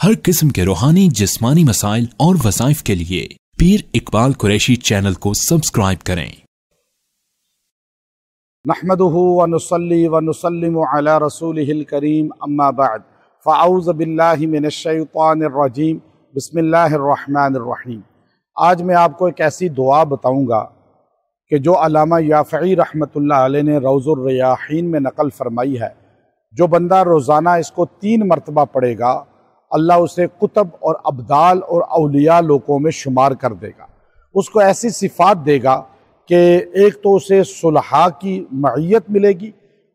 हर किस्म के रूहानी जिस्मानी मसाइल और वज़ाइफ के लिए पीर इकबाल कुरैशी चैनल को सब्सक्राइब करें। नहमदुहु व नुसल्ली व नुसल्लिमु अला रसूलिहिल करीम अम्मा बाद फ़अऊज़ु बिल्लाहि मिनश शैतानिर रजीम बिस्मिल्लाहिर रहमानिर रहीम। आज मैं आपको एक ऐसी दुआ बताऊंगा कि जो अल्लामा याफ़ई रहमतुल्लाह अलैह ने रौज़ुर रयाहीन में नकल फरमाई है। जो बंदा रोज़ाना इसको 3 मरतबा पढ़ेगा, अल्लाह उसे कुतब और अब्दाल और औलिया लोगों में शुमार कर देगा। उसको ऐसी सिफ़ात देगा कि एक तो उसे सुलहा की मईयत मिलेगी,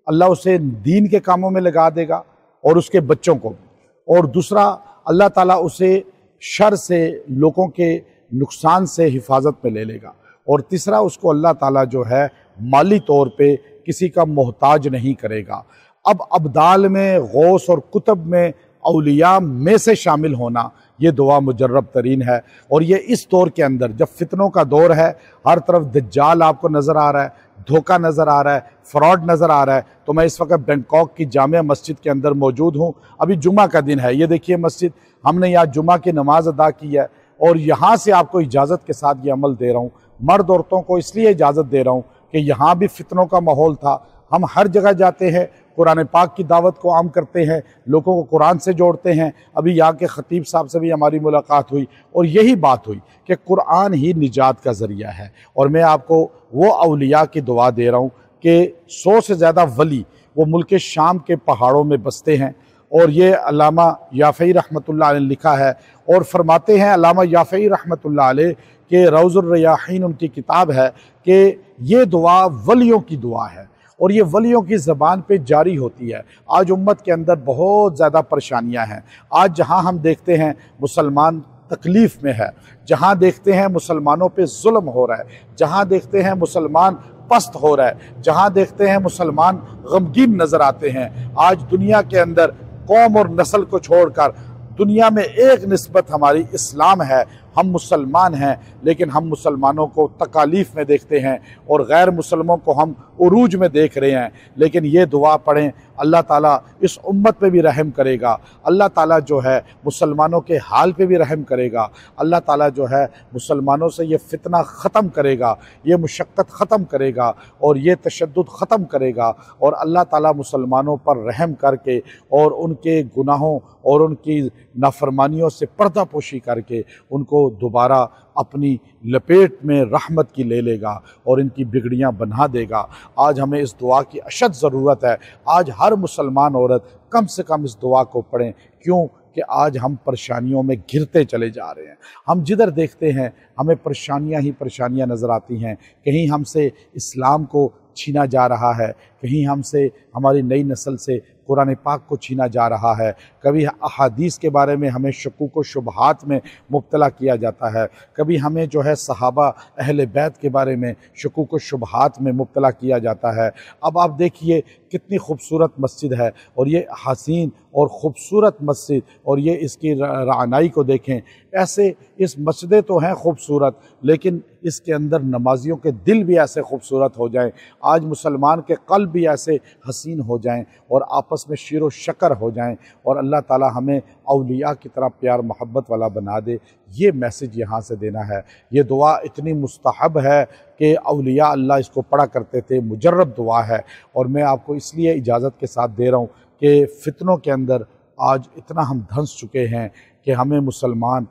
अल्लाह उसे दीन के कामों में लगा देगा और उसके बच्चों को भी, और दूसरा अल्लाह ताला उसे शर से, लोगों के नुकसान से हिफाजत में ले लेगा, और तीसरा उसको अल्लाह ताला जो है माली तौर पे किसी का मोहताज नहीं करेगा। अब अब्दाल में, गौस और कुतब में, औलिया में से शामिल होना ये दुआ मुजर्रब तरीन है। और ये इस दौर के अंदर जब फितनों का दौर है, हर तरफ दज्जाल आपको नज़र आ रहा है, धोखा नज़र आ रहा है, फ्रॉड नज़र आ रहा है। तो मैं इस वक्त बैंकॉक की जामिया मस्जिद के अंदर मौजूद हूँ। अभी जुमा का दिन है, ये देखिए मस्जिद, हमने यहाँ जुमा की नमाज अदा की है और यहाँ से आपको इजाज़त के साथ ये अमल दे रहा हूँ। मर्द औरतों को इसलिए इजाज़त दे रहा हूँ कि यहाँ भी फितनों का माहौल था। हम हर जगह जाते हैं, कुरान पाक की दावत को आम करते हैं, लोगों को कुरान से जोड़ते हैं। अभी यहाँ के ख़तीब साहब से भी हमारी मुलाकात हुई और यही बात हुई कि कुरान ही निजात का ज़रिया है। और मैं आपको वो औलिया की दुआ दे रहा हूँ कि 100 से ज़्यादा वली वो मुल्क शाम के पहाड़ों में बसते हैं। और ये अल्लामा याफ़ई रहमतुल्लाह अलैह ने लिखा है और फरमाते हैं अल्लामा याफ़ई रहमतुल्लाह अलैह के रौज़ुर रयाहीन उनकी किताब है कि ये दुआ वलियों की दुआ है और ये वलियों की ज़बान पे जारी होती है। आज उम्मत के अंदर बहुत ज़्यादा परेशानियां हैं। आज जहां हम देखते हैं मुसलमान तकलीफ़ में है, जहां देखते हैं मुसलमानों पे जुल्म हो रहा है, जहां देखते हैं मुसलमान पस्त हो रहा है, जहां देखते हैं मुसलमान गमगीन नज़र आते हैं। आज दुनिया के अंदर कौम और नस्ल को छोड़कर दुनिया में एक निस्बत हमारी इस्लाम है। हम मुसलमान हैं, लेकिन हम मुसलमानों को तकालीफ में देखते हैं और गैर मुसलमों को हम उरूज में देख रहे हैं। लेकिन ये दुआ पढ़ें, अल्लाह ताला इस उम्मत पे भी रहम करेगा। अल्लाह ताला जो है मुसलमानों के हाल पे भी रहम करेगा। अल्लाह ताला जो है मुसलमानों से ये फितना ख़त्म करेगा, ये मुशक्क़त ख़त्म करेगा और ये तशद्दुद ख़त्म करेगा। और अल्लाह ताला मुसलमानों पर रहम करके और उनके गुनाहों और उनकी नाफरमानियों से पर्दा पोशी करके उनको दोबारा अपनी लपेट में रहमत की ले लेगा और इनकी बिगड़ियां बना देगा। आज हमें इस दुआ की अशद ज़रूरत है। आज हर मुसलमान औरत कम से कम इस दुआ को पढ़ें। क्यों कि आज हम परेशानियों में घिरते चले जा रहे हैं। हम जिधर देखते हैं हमें परेशानियां ही परेशानियां नज़र आती हैं। कहीं हमसे इस्लाम को छीना जा रहा है, कहीं हमसे, हमारी नई नस्ल से कुरान पाक को छीना जा रहा है। कभी अहादीस के बारे में हमें शकूक व शुबहात में मुब्तला किया जाता है, कभी हमें जो है सहाबा अहले बैत के बारे में शकूक व शुबहात में मुब्तला किया जाता है। अब आप देखिए कितनी खूबसूरत मस्जिद है और ये हसीन और ख़ूबसूरत मस्जिद, और ये इसकी रानाई को देखें। ऐसे इस मस्जिदें तो हैं खूबसूरत, लेकिन इसके अंदर नमाजियों के दिल भी ऐसे खूबसूरत हो जाएं, आज मुसलमान के क़ल्ब भी ऐसे हसीन हो जाएं और आपस में शीर शकर हो जाएं, और अल्लाह ताला हमें औलिया की तरह प्यार मोहब्बत वाला बना दे। ये मैसेज यहाँ से देना है। ये दुआ इतनी मुस्तहब है कि औलिया अल्लाह इसको पढ़ा करते थे, मुजर्रब दुआ है। और मैं आपको इसलिए इजाज़त के साथ दे रहा हूँ कि फितनों के अंदर आज इतना हम धंस चुके हैं कि हमें मुसलमान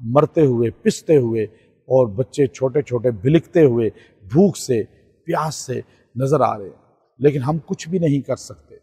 मरते हुए, पिसते हुए, और बच्चे छोटे छोटे बिलखते हुए भूख से, प्यास से नज़र आ रहे हैं, लेकिन हम कुछ भी नहीं कर सकते।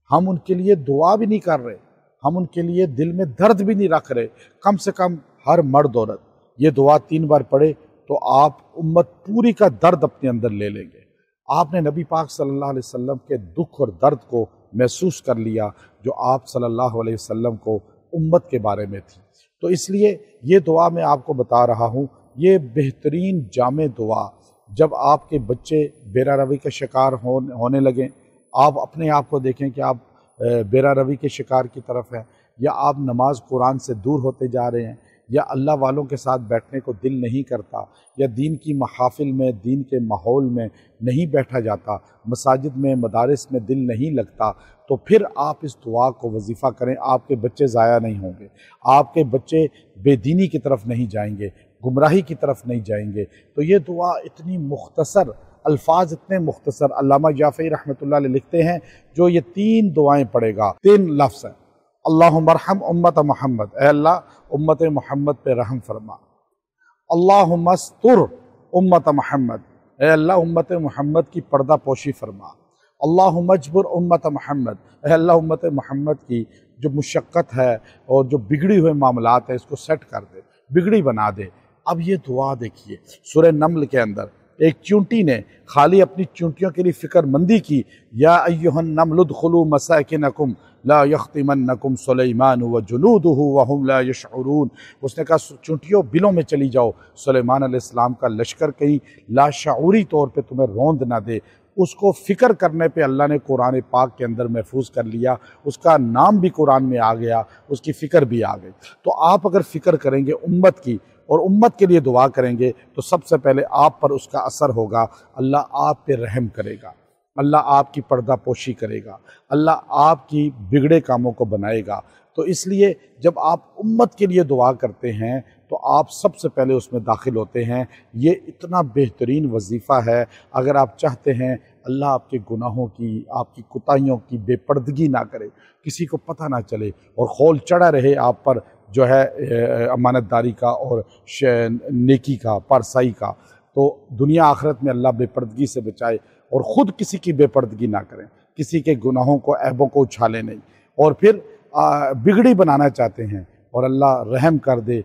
हम उनके लिए दुआ भी नहीं कर रहे, हम उनके लिए दिल में दर्द भी नहीं रख रहे। कम से कम हर मर्द औरत ये दुआ 3 बार पढ़े तो आप उम्मत पूरी का दर्द अपने अंदर ले लेंगे। आपने नबी पाक सल्लल्लाहु अलैहि वसल्लम के दुख और दर्द को महसूस कर लिया जो आप सल्लल्लाहु अलैहि वसल्लम को उम्मत के बारे में थी। तो इसलिए ये दुआ मैं आपको बता रहा हूँ, ये बेहतरीन जामे दुआ। जब आपके बच्चे बेरा रवी के शिकार होने लगें, आप अपने आप को देखें कि आप बेरा रवी के शिकार की तरफ हैं, या आप नमाज कुरान से दूर होते जा रहे हैं, یا اللہ والوں کے ساتھ بیٹھنے کو دل نہیں کرتا، یا دین کی محافل میں، دین کے ماحول میں نہیں بیٹھا جاتا، مساجد میں، مدارس میں دل نہیں لگتا، تو پھر آپ اس دعا کو وظیفہ کریں۔ آپ کے بچے ضائع نہیں ہوں گے، آپ کے بچے بے دینی کی طرف نہیں جائیں گے، گمراہی کی طرف نہیں جائیں گے۔ تو یہ دعا اتنی مختصر، الفاظ اتنے مختصر، علامہ جعفری رحمۃ اللہ علیہ لکھتے ہیں جو یہ 3 دعائیں پڑھے گا، 3 لفظ ہیں۔ اللہم ارحم امت محمد، اے اللہ امت محمد پہ رحم فرما۔ اللہم استر امت محمد، اے اللہ امت محمد کی پردہ پوشی فرما۔ اللہم اجبر امت محمد، اے اللہ امت محمد کی جو مشقت ہے اور جو بگڑی ہوئے معاملات ہیں اس کو سیٹ کر دے، بگڑی بنا دے۔ اب یہ دعا دیکھیے سورہ نمل کے اندر ایک چونٹی نے خالی اپنی چونٹیوں کے لیے فکر مندی کی، یا ایھا النمل ادخلوا مساکنکم لا یختمنکم سلیمان وجنودہ وہم لا یشعرون۔ اس نے کہا چونٹیوں بلوں میں چلی جاؤ، سلیمان علیہ السلام کا لشکر کہیں لاشعوری طور پہ تمہیں روند نہ دے۔ اس کو فکر کرنے پہ اللہ نے قرآن پاک کے اندر محفوظ کر لیا، اس کا نام بھی قرآن میں آ گیا، اس کی فکر بھی آ گئی۔ تو آپ اگر فکر کریں گے امت کی اور امت کے لیے دعا کریں گے تو سب سے پہلے آپ پر اس کا اثر ہوگا، اللہ آپ پہ رحم کرے گا، اللہ آپ کی پردہ پوشی کرے گا، اللہ آپ کی بگڑے کاموں کو بنائے گا۔ تو اس لیے جب آپ امت کے لیے دعا کرتے ہیں تو آپ سب سے پہلے اس میں داخل ہوتے ہیں۔ یہ اتنا بہترین وظیفہ ہے، اگر آپ چاہتے ہیں اللہ آپ کے گناہوں کی، آپ کی کوتاہیوں کی بے پردگی نہ کرے، کسی کو پتہ نہ چلے اور خول چڑھا رہے آپ پر جو ہے امانت داری کا اور نیکی کا، پارسائی کا، تو دنیا آخرت میں اللہ بے پردگی سے بچائے، اور خود کسی کی بے پردگی نہ کریں، کسی کے گناہوں کو، عیبوں کو اچھالے نہیں، اور پھر بگڑی بنانا چاہتے ہیں اور اللہ رحم کر دے،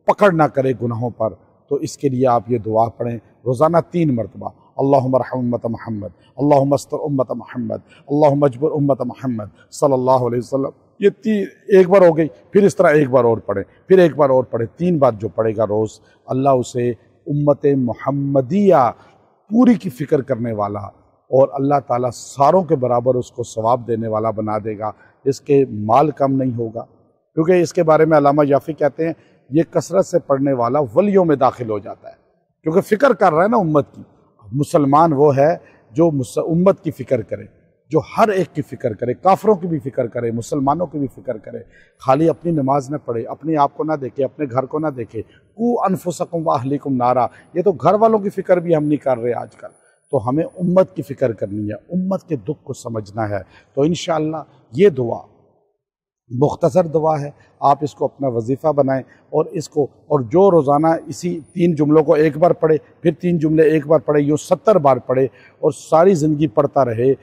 پکڑ نہ کرے گناہوں پر، تو اس کے لیے آپ یہ دعا پڑھیں روزانہ 3 مرتبہ۔ اللہم ارحم امت محمد، اللہم استر امت محمد، اللہم اجبر امت محمد صلی اللہ علیہ وسلم۔ یہ ایک بار ہو گئی، پھر اس طرح ایک بار اور پڑھیں، پھر ایک بار اور پڑھیں، 3 بار جو پڑھے گا روز، اللہ اسے امت محمدیہ پوری کی فکر کرنے والا اور اللہ تعالیٰ ساروں کے برابر اس کو ثواب دینے والا بنا دے گا۔ اس کے مال کم نہیں ہوگا، کیونکہ اس کے بارے میں علامہ جعفری کہتے ہیں یہ کثرت سے پڑھنے والا ولیوں میں داخل ہو جاتا ہے، کیونکہ فکر کر رہا ہے نا امت کی۔ مسلمان وہ ہے جو امت کی فکر کرے، جو ہر ایک کی فکر کرے، کافروں کی بھی فکر کرے، مسلمانوں کی بھی فکر کرے، خالی اپنی نماز نہ پڑھے، اپنے آپ کو نہ دیکھے، اپنے گھر کو نہ دیکھے۔ قو انفسکم واہلیکم نارا، یہ تو گھر والوں کی فکر بھی ہم نہیں کر رہے آج کل، تو ہمیں امت کی فکر کرنی ہے، امت کے دکھ کو سمجھنا ہے۔ تو انشاءاللہ یہ دعا مختصر دعا ہے، آپ اس کو اپنا وظیفہ بنائیں، اور اس کو، اور جو روزانہ اسی 3 جملوں کو ایک بار پڑھے، پھر 3 جملے ایک بار پڑھے، یوں 70 بار پڑھے، اور ساری زندگی پڑھتا رہے،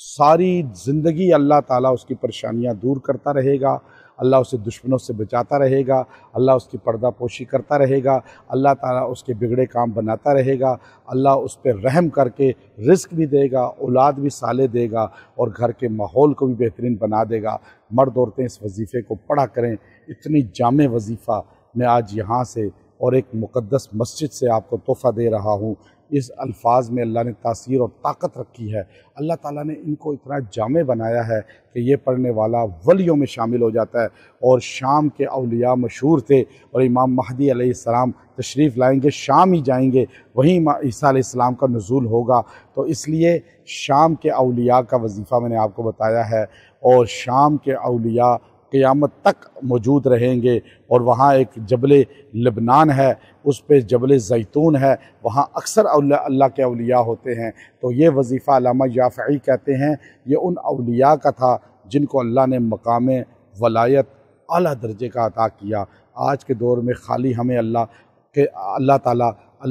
ساری زندگی اللہ تعالیٰ اس کی پریشانیاں دور کرتا رہے گا، اللہ اسے دشمنوں سے بچاتا رہے گا، اللہ اس کی پردہ پوشی کرتا رہے گا، اللہ تعالیٰ اس کے بگڑے کام بناتا رہے گا، اللہ اس پہ رحم کر کے رزق بھی دے گا، اولاد بھی صالح دے گا، اور گھر کے ماحول کو بھی بہترین بنا دے گا۔ مرد عورتیں اس وظیفے کو پڑھا کریں، اتنی جامع وظیفہ میں آج یہاں سے اور ایک مقدس مسجد سے آپ کو تحفہ دے رہا ہوں۔ اس الفاظ میں اللہ نے تاثیر اور طاقت رکھی ہے، اللہ تعالیٰ نے ان کو اتنا جامع بنایا ہے کہ یہ پڑھنے والا ولیوں میں شامل ہو جاتا ہے۔ اور شام کے اولیاء مشہور تھے، اور امام مہدی علیہ السلام تشریف لائیں گے، شام ہی جائیں گے، وہیں عیسیٰ علیہ السلام کا نزول ہوگا، تو اس لیے شام کے اولیاء کا وظیفہ میں نے آپ کو بتایا ہے، اور شام کے اولیاء قیامت تک موجود رہیں گے، اور وہاں ایک جبل لبنان ہے، اس پہ جبل زیتون ہے، وہاں اکثر اللہ کے اولیاء ہوتے ہیں۔ تو یہ وظیفہ علامہ جعفری کہتے ہیں یہ ان اولیاء کا تھا جن کو اللہ نے مقام ولایت اعلیٰ درجے کا عطا کیا۔ آج کے دور میں خالی ہمیں اللہ تعالیٰ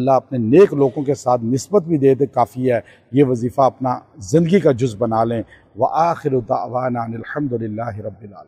اپنے نیک لوگوں کے ساتھ نسبت بھی دے کافی ہے، یہ وظیفہ اپنا زندگی کا جز بنا لیں۔ وآخر دعوانا الحمد للہ رب العالمین۔